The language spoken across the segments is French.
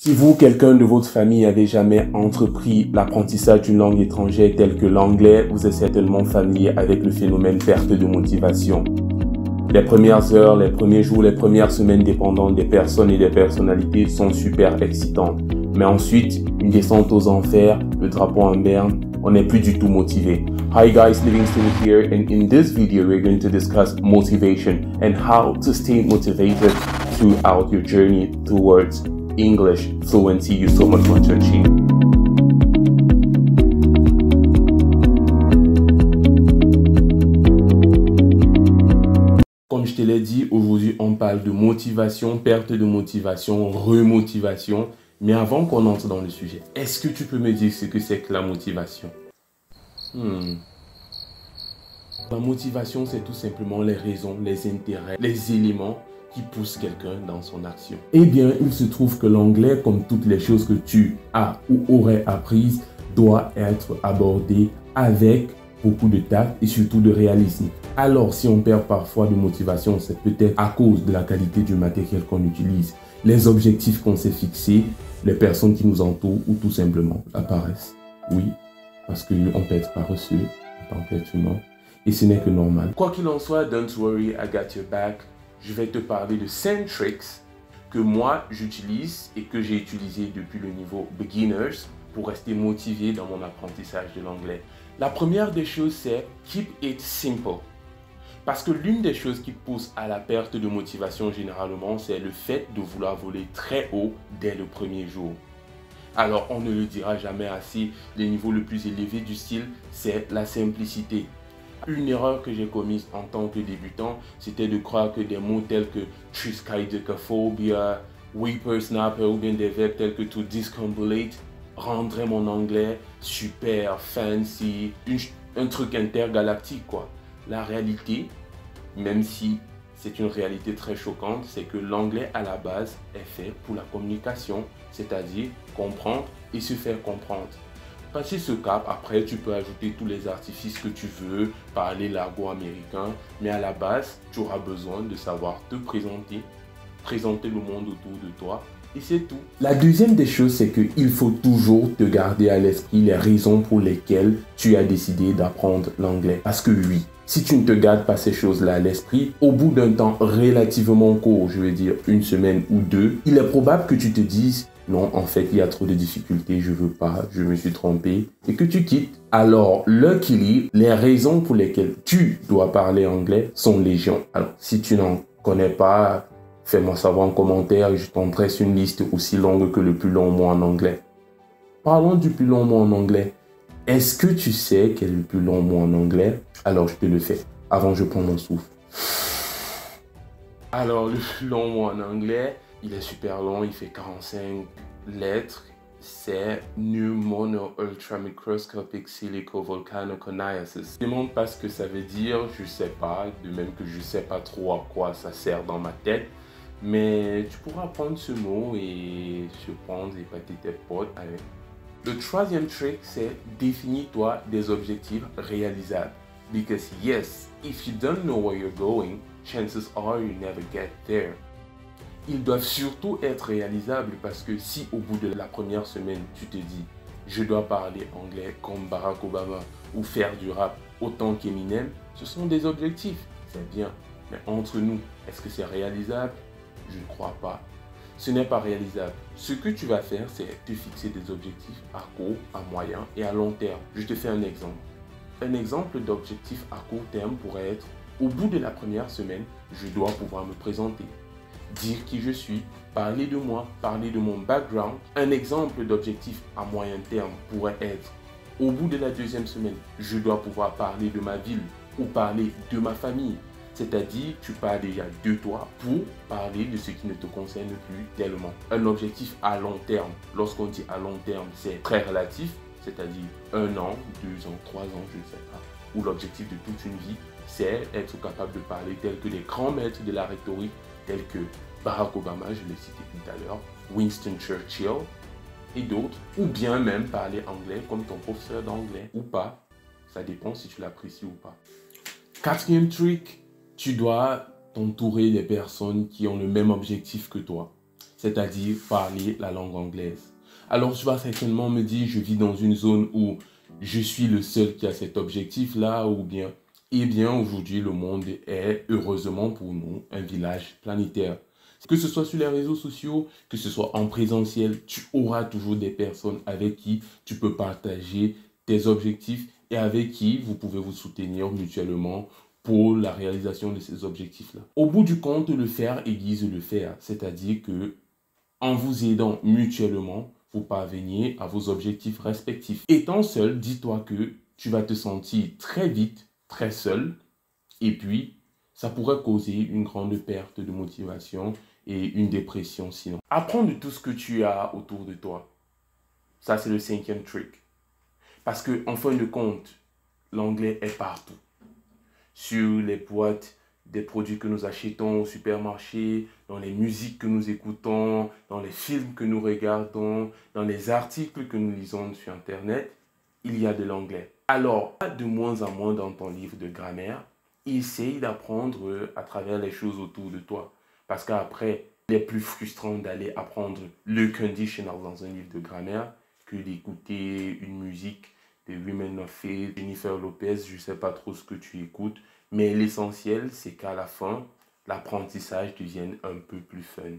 Si vous, quelqu'un de votre famille, avait jamais entrepris l'apprentissage d'une langue étrangère telle que l'anglais, vous êtes certainement familier avec le phénomène perte de motivation. Les premières heures, les premiers jours, les premières semaines, dépendant des personnes et des personnalités, sont super excitantes. Mais ensuite, une descente aux enfers, le drapeau en berne, on n'est plus du tout motivé. Hi guys, Livingston here, and in this video we're going to discuss motivation and how to stay motivated throughout your journey towards English fluency you so much want to achieve. Comme je te l'ai dit, aujourd'hui on parle de motivation, perte de motivation, remotivation. Mais avant qu'on entre dans le sujet, est-ce que tu peux me dire ce que c'est que la motivation? La motivation, c'est tout simplement les raisons, les intérêts, les éléments qui poussent quelqu'un dans son action. Eh bien, il se trouve que l'anglais, comme toutes les choses que tu as ou aurais apprises, doit être abordé avec beaucoup de tact et surtout de réalisme. Alors, si on perd parfois de motivation, c'est peut-être à cause de la qualité du matériel qu'on utilise, les objectifs qu'on s'est fixés, les personnes qui nous entourent ou tout simplement la paresse. Oui, parce qu'on peut être paresseux en tant qu'être humain et ce n'est que normal. Quoi qu'il en soit, don't worry, I got your back. Je vais te parler de 5 tricks que moi j'utilise et que j'ai utilisé depuis le niveau beginners pour rester motivé dans mon apprentissage de l'anglais. La première des choses, c'est keep it simple. Parce que l'une des choses qui pousse à la perte de motivation généralement, c'est le fait de vouloir voler très haut dès le premier jour. Alors, on ne le dira jamais assez, les niveaux les plus élevés du style, c'est la simplicité. Une erreur que j'ai commise en tant que débutant, c'était de croire que des mots tels que triskaidekaphobia, whippersnapper ou bien des verbes tels que to discombobulate rendraient mon anglais super fancy, un truc intergalactique quoi. La réalité, même si c'est une réalité très choquante, c'est que l'anglais à la base est fait pour la communication, c'est-à-dire comprendre et se faire comprendre. Passer ce cap, après tu peux ajouter tous les artifices que tu veux, parler l'argot américain, mais à la base, tu auras besoin de savoir te présenter, présenter le monde autour de toi. Et c'est tout. La deuxième des choses, c'est qu'il faut toujours te garder à l'esprit les raisons pour lesquelles tu as décidé d'apprendre l'anglais. Parce que oui, si tu ne te gardes pas ces choses-là à l'esprit, au bout d'un temps relativement court, je veux dire une semaine ou deux, il est probable que tu te dises « Non, en fait, il y a trop de difficultés, je veux pas, je me suis trompé » et que tu quittes. Alors, luckily, les raisons pour lesquelles tu dois parler anglais sont légion. Alors, si tu n'en connais pas, fais-moi savoir en commentaire et je t'en dresse une liste aussi longue que le plus long mot en anglais. Parlons du plus long mot en anglais. Est-ce que tu sais quel est le plus long mot en anglais? Alors, je te le fais. Avant, je prends mon souffle. Alors, le plus long mot en anglais, il est super long. Il fait 45 lettres. C'est Pneumono-Ultramicroscopic Silicovolcanoconiasis. Je ne demande pas ce que ça veut dire. Je ne sais pas. De même que je ne sais pas trop à quoi ça sert dans ma tête. Mais tu pourras prendre ce mot et surprendre et épater tes potes avec. Le troisième trick, c'est définis-toi des objectifs réalisables. Because yes, if you don't know where you're going, chances are you never get there. Ils doivent surtout être réalisables parce que si au bout de la première semaine, tu te dis « Je dois parler anglais comme Barack Obama ou faire du rap autant qu'Eminem », ce sont des objectifs, c'est bien. Mais entre nous, est-ce que c'est réalisable? Je ne crois pas. Ce n'est pas réalisable. Ce que tu vas faire, c'est te fixer des objectifs à court, à moyen et à long terme. Je te fais un exemple. Un exemple d'objectif à court terme pourrait être, au bout de la première semaine, je dois pouvoir me présenter, dire qui je suis, parler de moi, parler de mon background. Un exemple d'objectif à moyen terme pourrait être, au bout de la deuxième semaine, je dois pouvoir parler de ma ville ou parler de ma famille. C'est-à-dire, tu parles déjà de toi pour parler de ce qui ne te concerne plus tellement. Un objectif à long terme, lorsqu'on dit à long terme, c'est très relatif, c'est-à-dire 1 an, 2 ans, 3 ans, je ne sais pas. Ou l'objectif de toute une vie, c'est être capable de parler tel que les grands maîtres de la rhétorique, tels que Barack Obama, je l'ai cité tout à l'heure, Winston Churchill et d'autres, ou bien même parler anglais comme ton professeur d'anglais, ou pas. Ça dépend si tu l'apprécies ou pas. Quatrième trick, tu dois t'entourer des personnes qui ont le même objectif que toi. c'est-à-dire parler la langue anglaise. Alors tu vas certainement me dire, je vis dans une zone où je suis le seul qui a cet objectif-là, ou bien, eh bien aujourd'hui le monde est, heureusement pour nous, un village planétaire. Que ce soit sur les réseaux sociaux, que ce soit en présentiel, tu auras toujours des personnes avec qui tu peux partager tes objectifs et avec qui vous pouvez vous soutenir mutuellement pour la réalisation de ces objectifs-là. Au bout du compte, le faire aiguise le faire, c'est-à-dire que en vous aidant mutuellement, vous parveniez à vos objectifs respectifs. Étant seul, dis-toi que tu vas te sentir très vite, très seul, et puis ça pourrait causer une grande perte de motivation et une dépression sinon. Apprends de tout ce que tu as autour de toi. Ça, c'est le 5e trick. Parce que, en fin de compte, l'anglais est partout. Sur les boîtes des produits que nous achetons au supermarché, dans les musiques que nous écoutons, dans les films que nous regardons, dans les articles que nous lisons sur Internet, il y a de l'anglais. Alors, de moins en moins dans ton livre de grammaire, essaye d'apprendre à travers les choses autour de toi. Parce qu'après, il est plus frustrant d'aller apprendre le conditional dans un livre de grammaire que d'écouter une musique de Women of Faith, Jennifer Lopez, je ne sais pas trop ce que tu écoutes, mais l'essentiel, c'est qu'à la fin, l'apprentissage devienne un peu plus fun.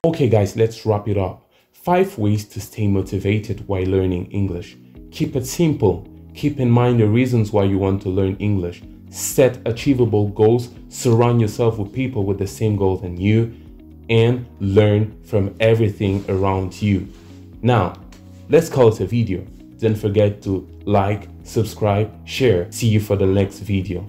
Okay guys, let's wrap it up. 5 ways to stay motivated while learning English. Keep it simple. Keep in mind the reasons why you want to learn English. Set achievable goals. Surround yourself with people with the same goal than you. And learn from everything around you. Now, let's call it a video. Don't forget to like, subscribe, share. See you for the next video.